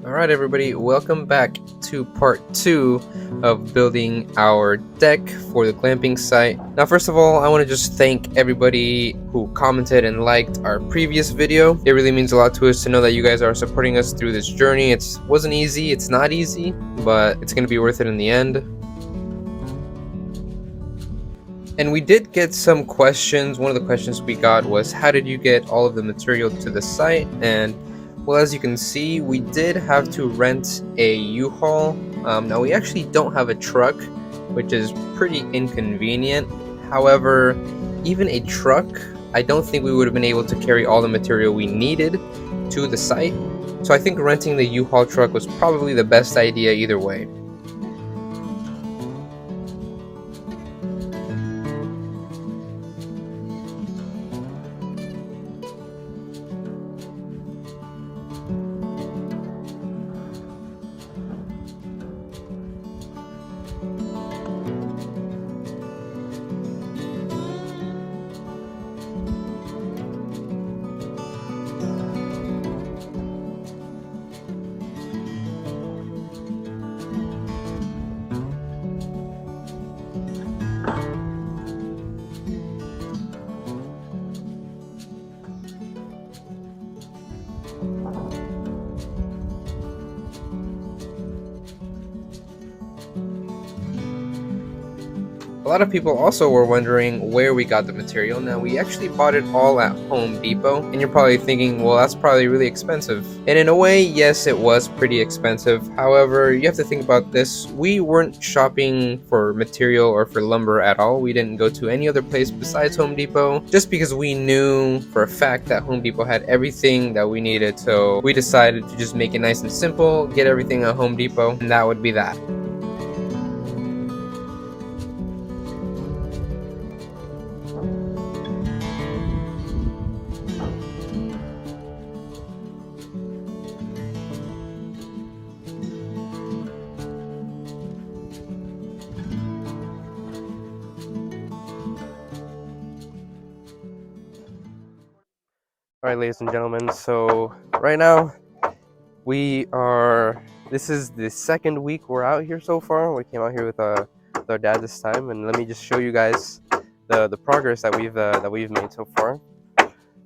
Alright everybody, welcome back to part 2 of building our deck for the glamping site. Now first of all, I want to just thank everybody who commented and liked our previous video. It really means a lot to us to know that you guys are supporting us through this journey. It wasn't easy, it's not easy, but it's going to be worth it in the end. And we did get some questions. One of the questions we got was, how did you get all of the material to the site? And well, as you can see, we did have to rent a U-Haul. Now we actually don't have a truck, which is pretty inconvenient. However, even a truck, I don't think we would have been able to carry all the material we needed to the site. So I think renting the U-Haul truck was probably the best idea either way. A lot of people also were wondering where we got the material. Now, we actually bought it all at Home Depot, and you're probably thinking, well, that's probably really expensive. And in a way, yes, it was pretty expensive. However, you have to think about this. We weren't shopping for material or for lumber at all. We didn't go to any other place besides Home Depot, just because we knew for a fact that Home Depot had everything that we needed. So we decided to just make it nice and simple, get everything at Home Depot, and that would be that. All right, ladies and gentlemen, so right now this is the second week we're out here so far. We came out here with our dad this time, and let me just show you guys the progress that we've made so far.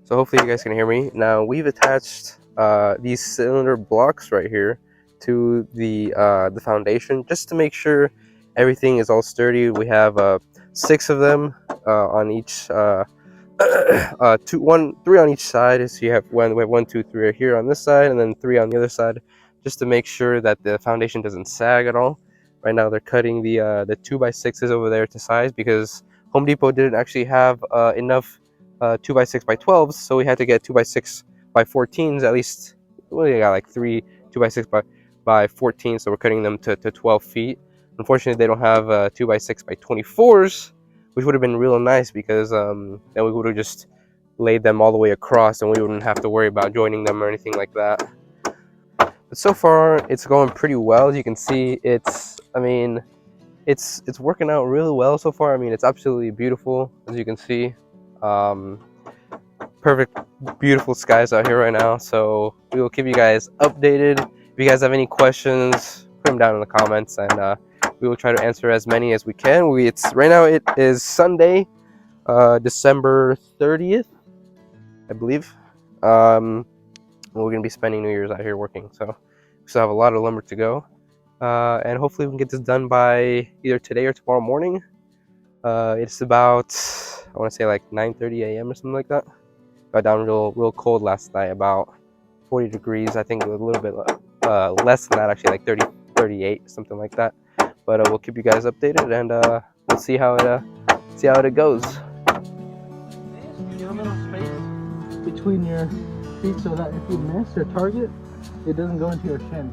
So hopefully you guys can hear me. Now we've attached these cylinder blocks right here to the foundation, just to make sure everything is all sturdy. We have 6 of them on each three on each side. So we have 1, 2, 3 here on this side, and then 3 on the other side, just to make sure that the foundation doesn't sag at all. Right now they're cutting the 2x6s over there to size, because Home Depot didn't actually have enough 2x6x12s, so we had to get 2x6x14s. At least we got like 3 2x6x14, so we're cutting them to 12 feet. Unfortunately, they don't have 2x6x24s, which would have been real nice, because then we would have just laid them all the way across and we wouldn't have to worry about joining them or anything like that. But so far it's going pretty well. As you can see, it's working out really well so far. I mean, it's absolutely beautiful, as you can see. Perfect, beautiful skies out here right now. So we will keep you guys updated. If you guys have any questions, put them down in the comments, and we will try to answer as many as we can. Right now it is Sunday, December 30th, I believe. We're gonna be spending New Year's out here working, so we still have a lot of lumber to go, and hopefully we can get this done by either today or tomorrow morning. It's about, I want to say, like 9:30 a.m. or something like that. Got down real cold last night, about 40 degrees. I think a little bit less than that, actually, like 30, 38, something like that. But we'll keep you guys updated, and we'll see how it goes. Get a little space between your feet so that if you miss your target, it doesn't go into your shin.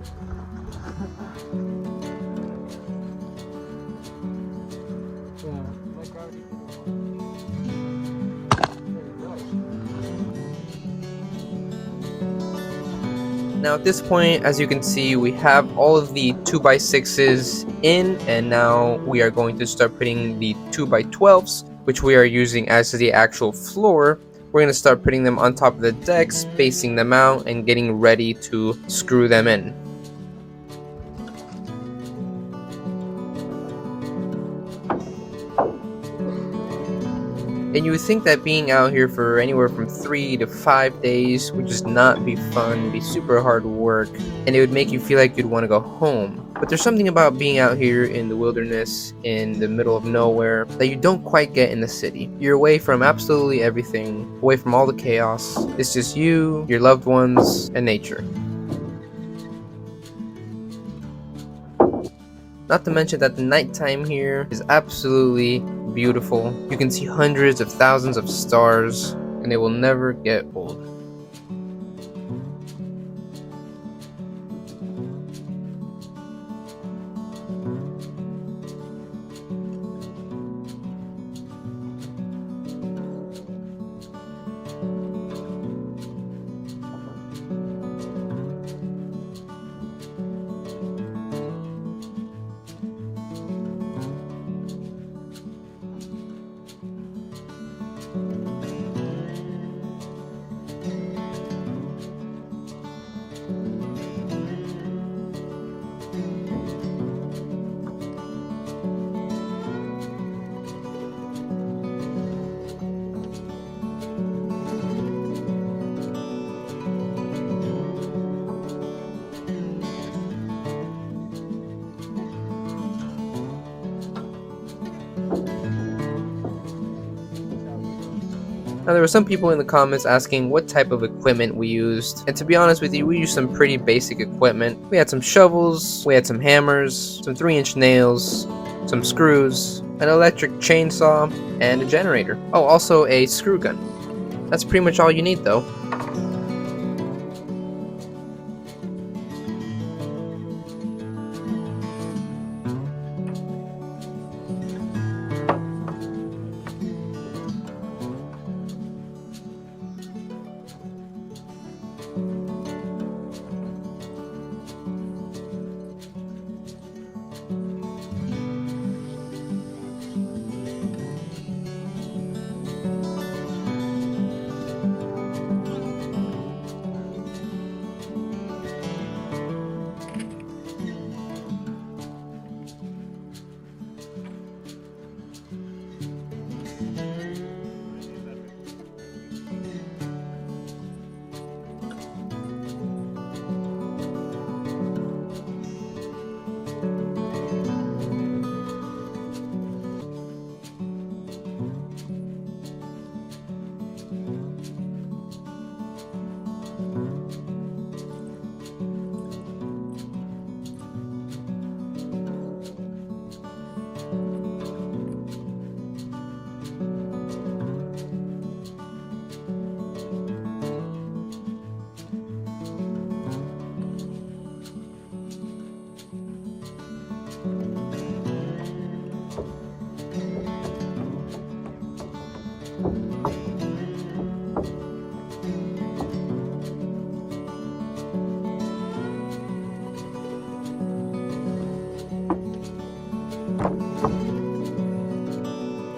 Now at this point, as you can see, we have all of the 2x6s in, and now we are going to start putting the 2x12s, which we are using as the actual floor. We're going to start putting them on top of the deck, spacing them out, and getting ready to screw them in. And you would think that being out here for anywhere from 3 to 5 days would just not be fun, be super hard work, and it would make you feel like you'd want to go home. But there's something about being out here in the wilderness, in the middle of nowhere, that you don't quite get in the city. You're away from absolutely everything, away from all the chaos. It's just you, your loved ones, and nature. Not to mention that the nighttime here is absolutely beautiful. You can see hundreds of thousands of stars, and they will never get old. Now, there were some people in the comments asking what type of equipment we used, and to be honest with you, we used some pretty basic equipment. We had some shovels, we had some hammers, some 3-inch nails, some screws, an electric chainsaw, and a generator. Oh, also a screw gun. That's pretty much all you need though.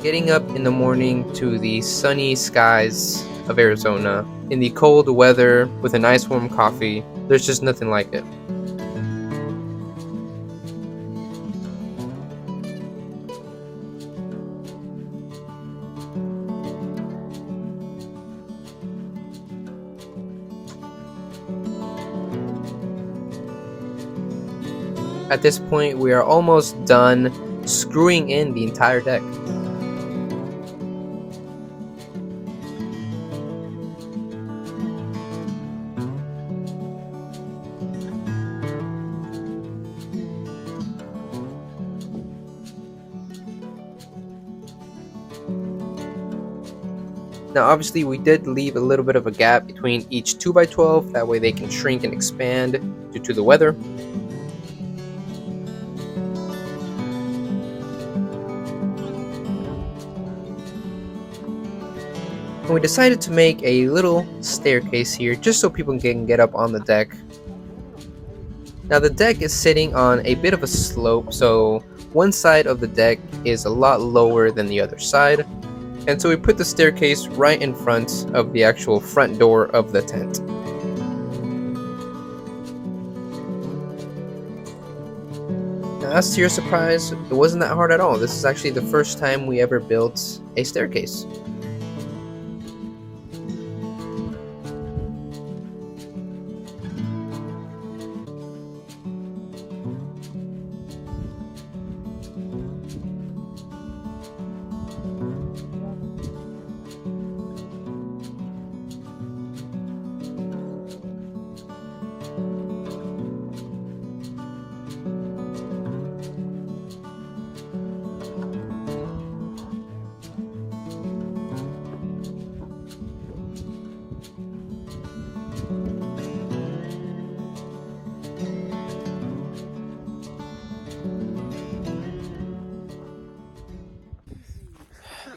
Getting up in the morning to the sunny skies of Arizona, in the cold weather with a nice warm coffee, there's just nothing like it. At this point, we are almost done screwing in the entire deck. Now obviously we did leave a little bit of a gap between each 2x12, that way they can shrink and expand due to the weather. And we decided to make a little staircase here just so people can get up on the deck. Now the deck is sitting on a bit of a slope, so one side of the deck is a lot lower than the other side. And so we put the staircase right in front of the actual front door of the tent. Now, as to your surprise, it wasn't that hard at all. This is actually the first time we ever built a staircase.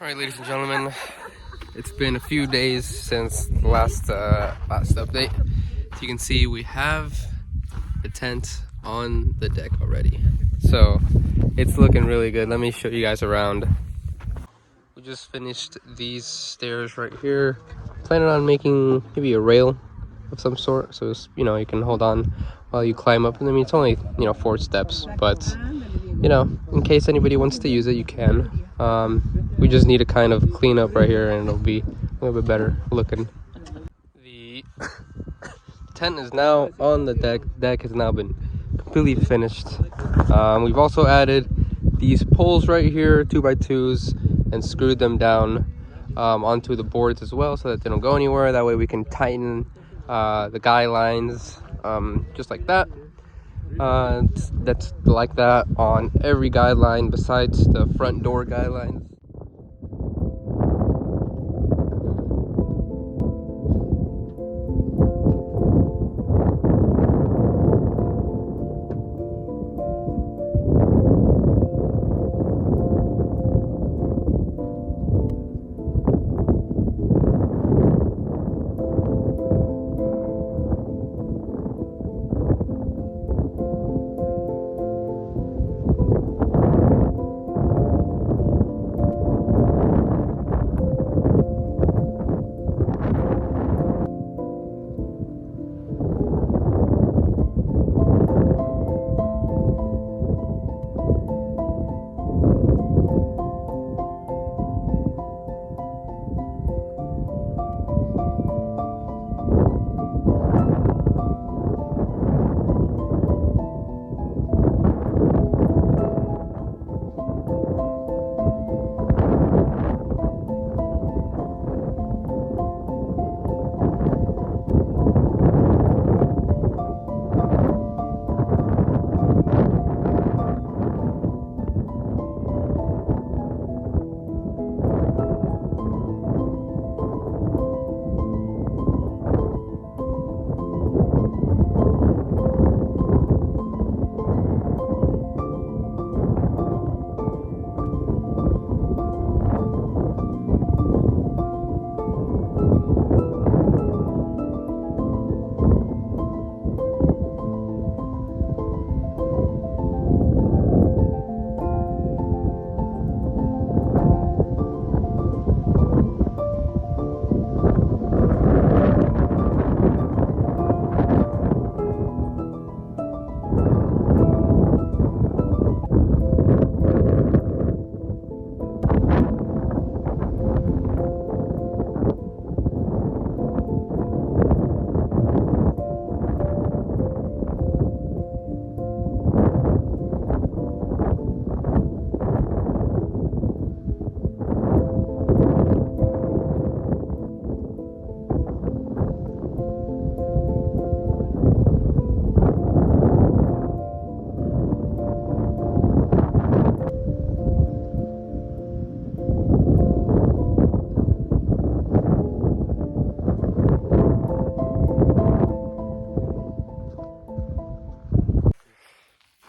Alright, ladies and gentlemen, it's been a few days since the last update. As you can see, we have the tent on the deck already. So, it's looking really good. Let me show you guys around. We just finished these stairs right here. Planning on making maybe a rail of some sort, so it's, you know, you can hold on while you climb up. And I mean, it's only, you know, 4 steps, but you know, in case anybody wants to use it, you can. We just need to kind of clean up right here, and it'll be a little bit better looking. The tent is now on the deck. The deck has now been completely finished. We've also added these poles right here, 2x2s, and screwed them down onto the boards as well, so that they don't go anywhere. That way we can tighten the guy lines just like that. That's like that on every guideline besides the front door guidelines.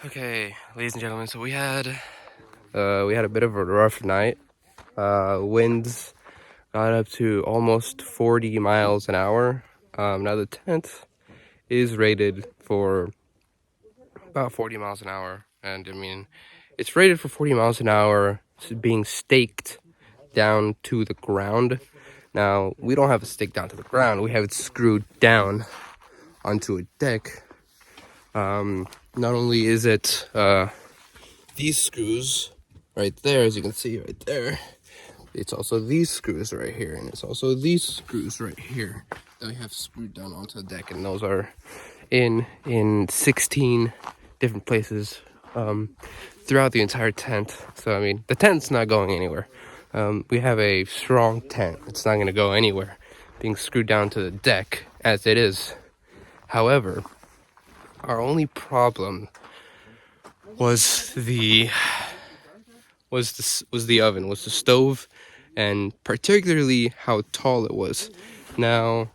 Okay, ladies and gentlemen, so we had a bit of a rough night. Winds got up to almost 40 miles an hour. Now the tent is rated for about 40 miles an hour, and I mean, it's rated for 40 miles an hour, being staked down to the ground. Now, we don't have a stake down to the ground, we have it screwed down onto a deck. Not only is it these screws right there, as you can see right there, it's also these screws right here, and it's also these screws right here that we have screwed down onto the deck, and those are in 16 different places throughout the entire tent. So I mean, the tent's not going anywhere. We have a strong tent. It's not going to go anywhere, being screwed down to the deck as it is. However, our only problem was the oven, was the stove, and particularly how tall it was. Now,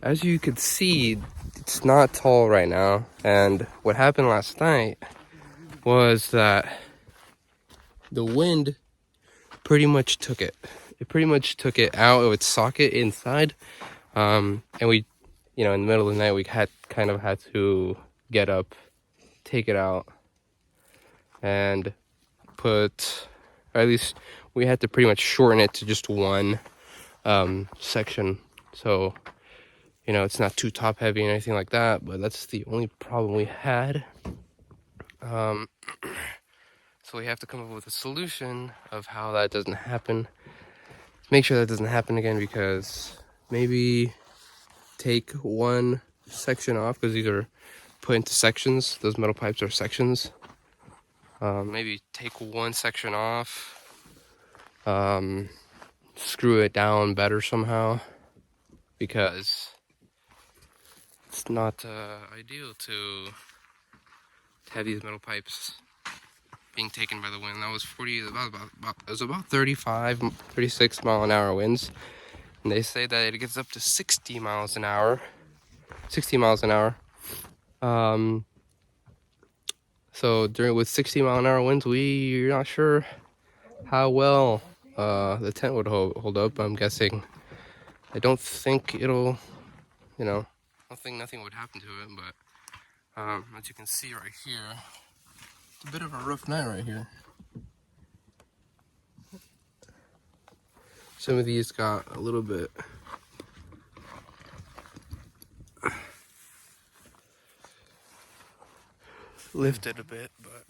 as you could see, it's not tall right now, and what happened last night was that the wind pretty much took it. It pretty much took it out of its socket inside. And we, in the middle of the night, we had to get up, take it out, and put, or at least we had to pretty much shorten it to just one section. So, it's not too top heavy and anything like that, but that's the only problem we had. So we have to come up with a solution of how that doesn't happen. Make sure that doesn't happen again, because maybe take one section off, because these are put into sections. Those metal pipes are sections. Maybe take one section off, screw it down better somehow, because it's not ideal to have these metal pipes being taken by the wind. That was it was about 35, 36 mile an hour winds, and they say that it gets up to 60 miles an hour. 60 miles an hour. So with 60 mile an hour winds, we're not sure how well the tent would hold up. I'm guessing. I don't think it'll, I don't think nothing would happen to it, but as you can see right here, it's a bit of a rough night right here. Some of these got a little bit lifted a bit, but